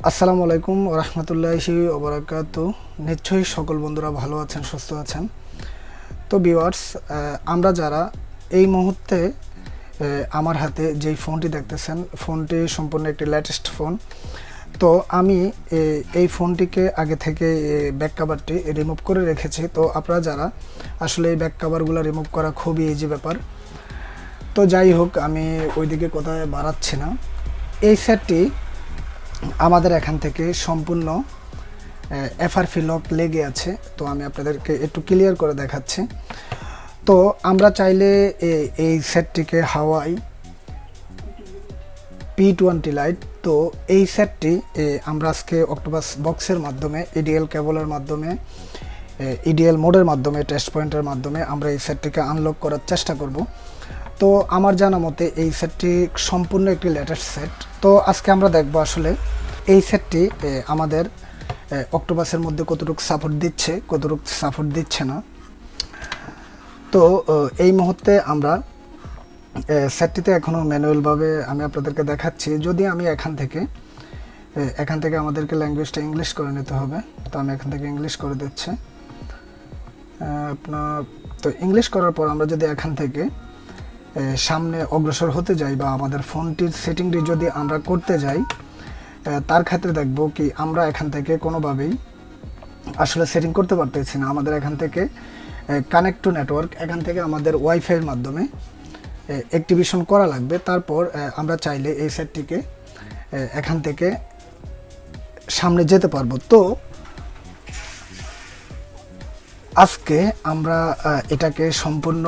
আসসালামু আলাইকুম ওয়া রাহমাতুল্লাহি ওয়া বারাকাতুহু। নিশ্চয়ই সকল বন্ধুরা ভালো আছেন, সুস্থ আছেন। তো ভিউয়ার্স, আমরা যারা এই মুহূর্তে আমার হাতে যেই ফোনটি দেখতেছেন, ফোনটি সম্পূর্ণ একটি লেটেস্ট ফোন। তো আমি এই ফোনটিকে আগে থেকে ব্যাক কভারটি রিমুভ করে রেখেছি। তো আপনারা যারা আসলে এই ব্যাক কভারগুলো রিমুভ করা খুবই ইজি ব্যাপার। তো যাই হোক, আমি ওইদিকে কোথায় বাড়াচ্ছি না। এই সেটটি আমাদের এখান থেকে সম্পূর্ণ এফআরপি লক লেগে আছে। তো আমি আপনাদেরকে একটু ক্লিয়ার করে দেখাচ্ছি। তো আমরা চাইলে এই সেটটিকে হাওয়াই P20 লাইট, তো এই সেটটি আমরা আজকে অক্টোপাস বক্সের মাধ্যমে, ইডিএল কেবলের মাধ্যমে, ইডিএল মোডের মাধ্যমে, টেস্ট পয়েন্টের মাধ্যমে আমরা এই সেটটিকে আনলক করার চেষ্টা করব। তো আমার জানা মতে এই সেটটি সম্পূর্ণ একটি লেটেস্ট সেট। তো আজকে আমরা দেখব আসলে এই সেটটি আমাদের অক্টোপাসের মধ্যে কতটুকু সাপোর্ট দিচ্ছে, কতটুকু সাপোর্ট দিচ্ছে না। তো এই মুহূর্তে আমরা সেটটিতে এখনও ম্যানুয়ালভাবে আমি আপনাদেরকে দেখাচ্ছি। যদি আমি এখান থেকে আমাদেরকে ল্যাঙ্গুয়েজটা ইংলিশ করে নিতে হবে। তো আমি এখান থেকে ইংলিশ করে দিচ্ছি আপনার। তো ইংলিশ করার পর আমরা যদি এখান থেকে সামনে অগ্রসর হতে যাই বা আমাদের ফোনটির সেটিংটি যদি আমরা করতে যাই, তার ক্ষেত্রে দেখব কি আমরা এখান থেকে কোনোভাবেই আসলে সেটিং করতে পারতেছি না। আমাদের এখান থেকে কানেক্ট টু নেটওয়ার্ক, এখান থেকে আমাদের ওয়াইফাইয়ের মাধ্যমে অ্যাক্টিভেশন করা লাগবে। তারপর আমরা চাইলে এই সেটটিকে এখান থেকে সামনে যেতে পারবো। তো আজকে আমরা এটাকে সম্পূর্ণ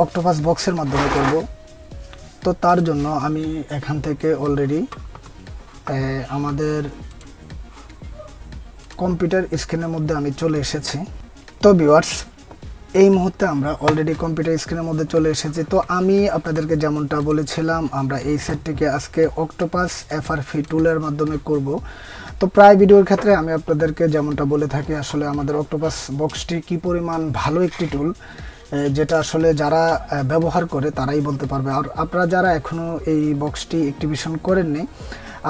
অক্টোপাস বক্সের মাধ্যমে করব। তো তার জন্য আমি এখান থেকে অলরেডি আমাদের কম্পিউটার স্ক্রিনের মধ্যে আমি চলে এসেছি। তো ভিউয়ার্স, এই মুহূর্তে আমরা অলরেডি কম্পিউটার স্ক্রিনের মধ্যে চলে এসেছি। তো আমি আপনাদেরকে যেমনটা বলেছিলাম, আমরা এই সেটটিকে আজকে অক্টোপাস এফআরপি টুলের মাধ্যমে করব। তো প্রায় ভিডিওর ক্ষেত্রে আমি আপনাদেরকে যেমনটা বলে থাকি, আসলে আমাদের অক্টোপাস বক্সটি কী পরিমাণ ভালো একটি টুল, যেটা আসলে যারা ব্যবহার করে তারাই বলতে পারবে। আর আপনারা যারা এখনও এই বক্সটি অ্যাক্টিভেশন করেননি,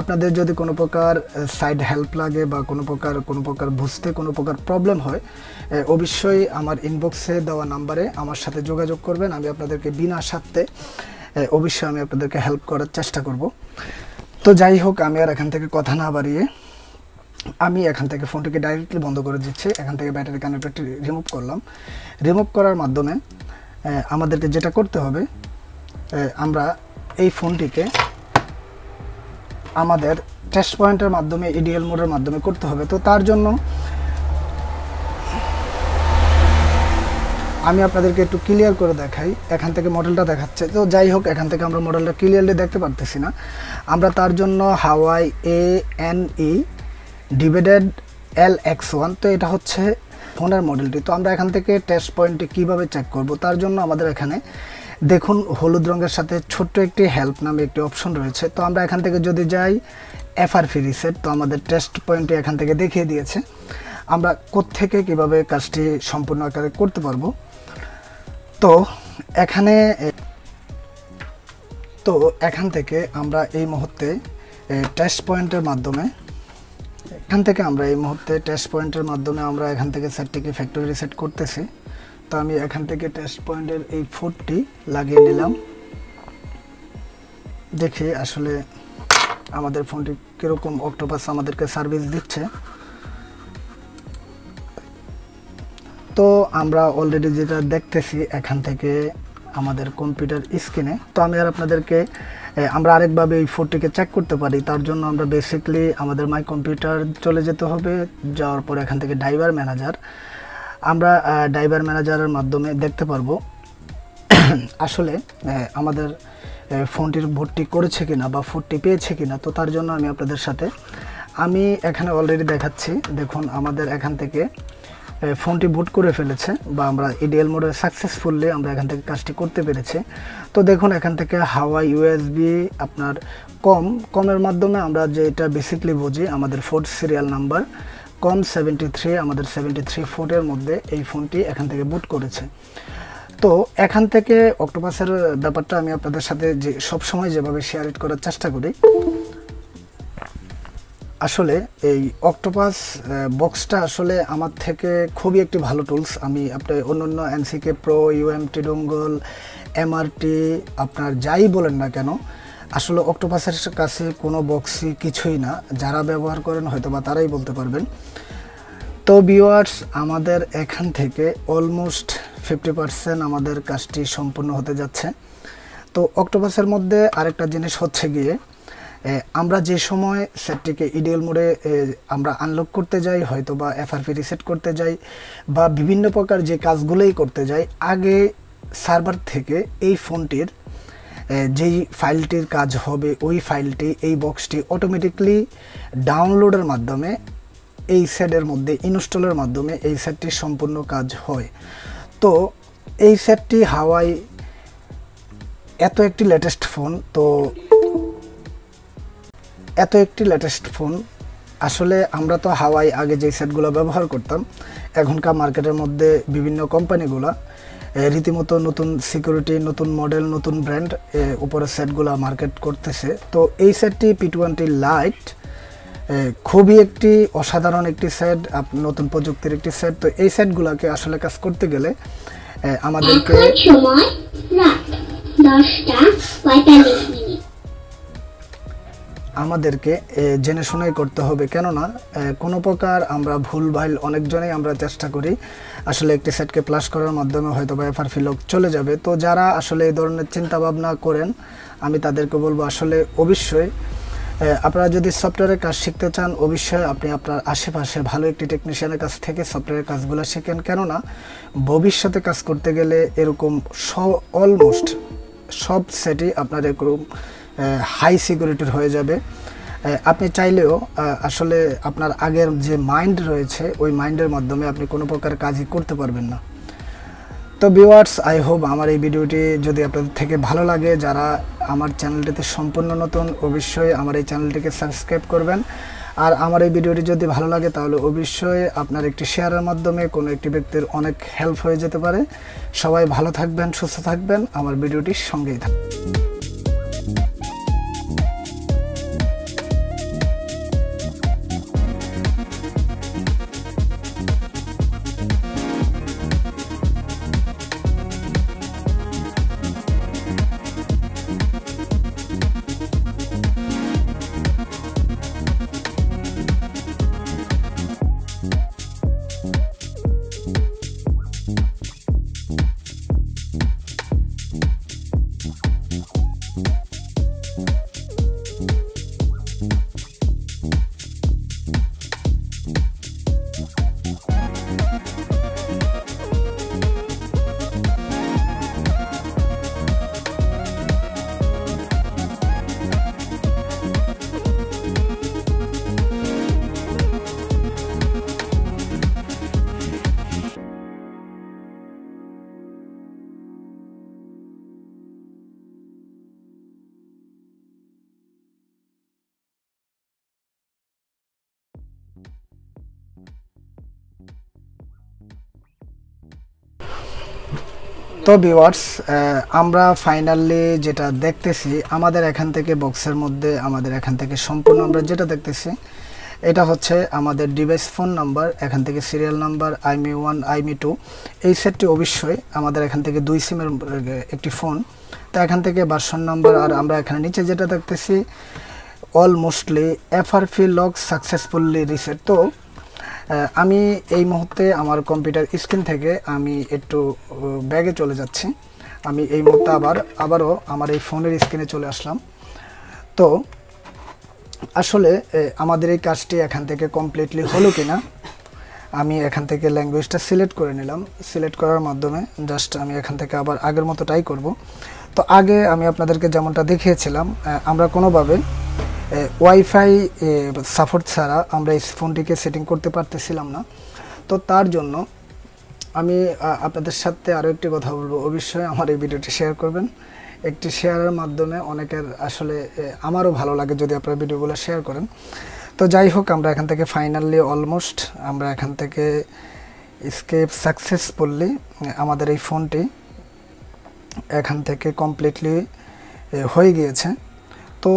আপনাদের যদি কোনো প্রকার সাইড হেল্প লাগে বা কোনো প্রকার বুঝতে কোনো প্রকার প্রবলেম হয়, অবশ্যই আমার ইনবক্সে দেওয়া নাম্বারে আমার সাথে যোগাযোগ করবেন। আমি আপনাদেরকে বিনা স্বার্থে অবশ্যই আমি আপনাদেরকে হেল্প করার চেষ্টা করব। তো যাই হোক, আমি আর এখান থেকে কথা না বাড়িয়ে আমি এখান থেকে ফোনটিকে ডাইরেক্টলি বন্ধ করে দিচ্ছি। এখান থেকে ব্যাটারি কানেক্টরটি রিমুভ করলাম। রিমুভ করার মাধ্যমে আমাদেরকে যেটা করতে হবে, আমরা এই ফোনটিকে আমাদের টেস্ট পয়েন্টের মাধ্যমে, ইডিএল মোডের মাধ্যমে করতে হবে। তো তার জন্য আমি আপনাদেরকে একটু ক্লিয়ার করে দেখাই। এখান থেকে মডেলটা দেখাচ্ছে। তো যাই হোক, এখান থেকে আমরা মডেলটা ক্লিয়ারলি দেখতে পারতেছি না। আমরা তার জন্য হাওয়াই ANE ডিভাইডেড LX1, তো এটা হচ্ছে ফোনের মডেলটি। তো আমরা এখান থেকে টেস্ট পয়েন্টে কীভাবে চেক করব, তার জন্য আমাদের এখানে দেখুন হলুদ রঙের সাথে ছোট্ট একটি হেল্প নামে একটি অপশন রয়েছে। তো আমরা এখান থেকে যদি যাই এফআরপি রিসেট, তো আমাদের টেস্ট পয়েন্টে এখান থেকে দেখিয়ে দিয়েছে আমরা কোত্থেকে কীভাবে কাজটি সম্পূর্ণ আকারে করতে পারবো। তো এখান থেকে আমরা এই মুহূর্তে টেস্ট পয়েন্টের মাধ্যমে আমরা এখান থেকে সেটটিকে ফ্যাক্টরি রিসেট করতেছি। তো আমি এখান থেকে টেস্ট পয়েন্টের এই ফুটটি লাগিয়ে নিলাম। দেখি আসলে আমাদের ফোনটি কীরকম অক্টোপাস আমাদেরকে সার্ভিস দিচ্ছে। তো আমরা অলরেডি যেটা দেখতেছি এখান থেকে আমাদের কম্পিউটার স্ক্রিনে, তো আমি আর আপনাদেরকে আমরা আরেকভাবে এই ফোনটিকে চেক করতে পারি। তার জন্য আমরা বেসিকলি আমাদের মাই কম্পিউটার চলে যেতে হবে। যাওয়ার পর এখান থেকে ড্রাইভার ম্যানেজার, আমরা ড্রাইভার ম্যানেজারের মাধ্যমে দেখতে পারবো আসলে আমাদের ফোনটির ভর্তি করেছে কিনা বা ফুটটি পেয়েছে কিনা। তো তার জন্য আমি আপনাদের সাথে এখানে অলরেডি দেখাচ্ছি। দেখুন আমাদের এখান থেকে ফোনটি বুট করে ফেলেছে, বা আমরা ইডিএল মোডে সাকসেসফুলি আমরা এখান থেকে কাজটি করতে পেরেছি। তো দেখুন এখান থেকে হাওয়াই USB আপনার কমের মাধ্যমে আমরা যেটা বেসিকলি বুঝি, আমাদের ফোর্ট সিরিয়াল নাম্বার কম 73, আমাদের 73 ফোর্টের মধ্যে এই ফোনটি এখান থেকে বুট করেছে। তো এখান থেকে অক্টোপাসের ব্যাপারটা আমি আপনাদের সাথে যে সবসময় যেভাবে শেয়ার করার চেষ্টা করি, আসলে এই অক্টোপাস বক্সটা আসলে আমার থেকে খুবই একটি ভালো টুলস। আমি আপনার অন্যান্য এনসিকে প্রো, ইউএমটি ডোঙ্গল, এমআরটি আপনার যাই বলেন না কেন, আসলে অক্টোপাসের কাছে কোনো বক্সই কিছুই না। যারা ব্যবহার করেন হয়তো বা তারাই বলতে পারবেন। তো ভিউয়ার্স, আমাদের এখান থেকে অলমোস্ট 50% আমাদের কাজটি সম্পূর্ণ হতে যাচ্ছে। তো অক্টোপাসের মধ্যে আরেকটা জিনিস হচ্ছে গিয়ে, আমরা যে সময় সেটটিকে ইডিএল মোডে আমরা আনলক করতে যাই, হয়তো বা এফআরপি রিসেট করতে যাই, বা বিভিন্ন প্রকার যে কাজগুলোই করতে যাই, আগে সার্ভার থেকে এই ফোনটির যেই ফাইলটির কাজ হবে ওই ফাইলটি, এই বক্সটি অটোমেটিকলি ডাউনলোডের মাধ্যমে এই সেটের মধ্যে ইনস্টলের মাধ্যমে এই সেটটির সম্পূর্ণ কাজ হয়। তো এই সেটটি হাওয়াই এত একটি লেটেস্ট ফোন, আসলে আমরা তো হাওয়াই আগে যে সেটগুলো ব্যবহার করতাম, এখনকার মার্কেটের মধ্যে বিভিন্ন কোম্পানিগুলো রীতিমতো নতুন সিকিউরিটি, নতুন মডেল, নতুন ব্র্যান্ড উপরে সেটগুলো মার্কেট করতেছে। তো এই সেটটি P20 লাইট খুবই একটি অসাধারণ একটি সেট, নতুন প্রযুক্তির একটি সেট। তো এই সেটগুলোকে আসলে কাজ করতে গেলে আমাদেরকে জেনে শুনেই করতে হবে, কেননা কোনো প্রকার আমরা ভুলভাল অনেকজনেই আমরা চেষ্টা করি আসলে একটি সেটকে প্লাস করার মাধ্যমে হয়তো বা এফআরপি লক চলে যাবে। তো যারা আসলে এই ধরনের চিন্তা ভাবনা করেন, আমি তাদেরকে বলবো আসলে অবশ্যই আপনারা যদি সফটওয়্যারের কাজ শিখতে চান, অবশ্যই আপনি আপনার আশেপাশে ভালো একটি টেকনিশিয়ানের কাছ থেকে সফটওয়্যারের কাজগুলো শিখেন, কেননা ভবিষ্যতে কাজ করতে গেলে এরকম অলমোস্ট সব সেটই আপনার এরকম হাই সিকিউরিটির হয়ে যাবে। আপনি চাইলেও আসলে আপনার আগের যে মাইন্ড রয়েছে ওই মাইন্ডের মাধ্যমে আপনি কোনো প্রকার কাজই করতে পারবেন না। তো ভিউয়ার্স, আই হোপ আমার এই ভিডিওটি যদি আপনাদের থেকে ভালো লাগে, যারা আমার চ্যানেলটিতে সম্পূর্ণ নতুন, অবশ্যই আমার এই চ্যানেলটিকে সাবস্ক্রাইব করবেন। আর আমার এই ভিডিওটি যদি ভালো লাগে তাহলে অবশ্যই আপনার একটি শেয়ারের মাধ্যমে কোনো একটি ব্যক্তির অনেক হেল্প হয়ে যেতে পারে। সবাই ভালো থাকবেন, সুস্থ থাকবেন, আমার ভিডিওটির সঙ্গেই থাকবেন। তো ভিউয়ার্স, আমরা ফাইনালি যেটা দেখতেছি, আমাদের এখান থেকে বক্সের মধ্যে আমাদের এখান থেকে সম্পূর্ণ আমরা যেটা দেখতেছি, এটা হচ্ছে আমাদের ডিভাইস ফোন নাম্বার, এখান থেকে সিরিয়াল নাম্বার IMEI1 IMEI2। এই সেটটি অবশ্যই আমাদের এখান থেকে 2 সিমের একটি ফোন। তো এখান থেকে ভার্সন নাম্বার, আর আমরা এখানে নিচে যেটা দেখতেছি অলমোস্টলি এফআরপি লক সাকসেসফুলি রিসেট। তো আমি এই মুহূর্তে আমার কম্পিউটার স্ক্রিন থেকে আমি একটু ব্যাগে চলে যাচ্ছি। আমি এই মুহূর্তে আবারও আমার এই ফোনের স্ক্রিনে চলে আসলাম। তো আসলে আমাদের এই কাজটি এখান থেকে কমপ্লিটলি হলো কিনা, আমি এখান থেকে ল্যাঙ্গুয়েজটা সিলেক্ট করে নিলাম। সিলেক্ট করার মাধ্যমে জাস্ট আমি এখান থেকে আবার আগের মতো ট্রাই করব। তো আগে আমি আপনাদেরকে যেমনটা দেখিয়েছিলাম, আমরা কোনোভাবে ওয়াইফাই সাপোর্ট ছাড়া আমরা এই ফোনটিকে সেটিং করতে পারতেছিলাম না। তো তার জন্য আমি আপনাদের সাথে আরও একটি কথা বলবো, অবশ্যই আমার এই ভিডিওটি শেয়ার করবেন। একটি শেয়ারের মাধ্যমে অনেকের আসলে আমারও ভালো লাগে যদি আপনারা ভিডিওগুলো শেয়ার করেন। তো যাই হোক, আমরা এখান থেকে ফাইনালি অলমোস্ট আমরা এখান থেকে স্কেপ সাকসেসফুলি আমাদের এই ফোনটি এখান থেকে কমপ্লিটলি হয়ে গিয়েছে। তো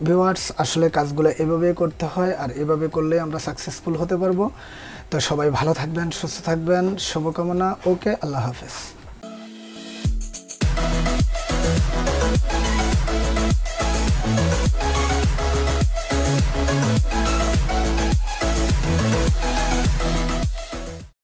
ভিউয়ার্স, আসলে কাজগুলো এভাবে করতে হয়, আর এভাবে করলে আমরা সাকসেসফুল হতে পারবো। তো সবাই ভালো থাকবেন, সুস্থ থাকবেন, শুভকামনা। ওকে, আল্লাহ হাফেজ।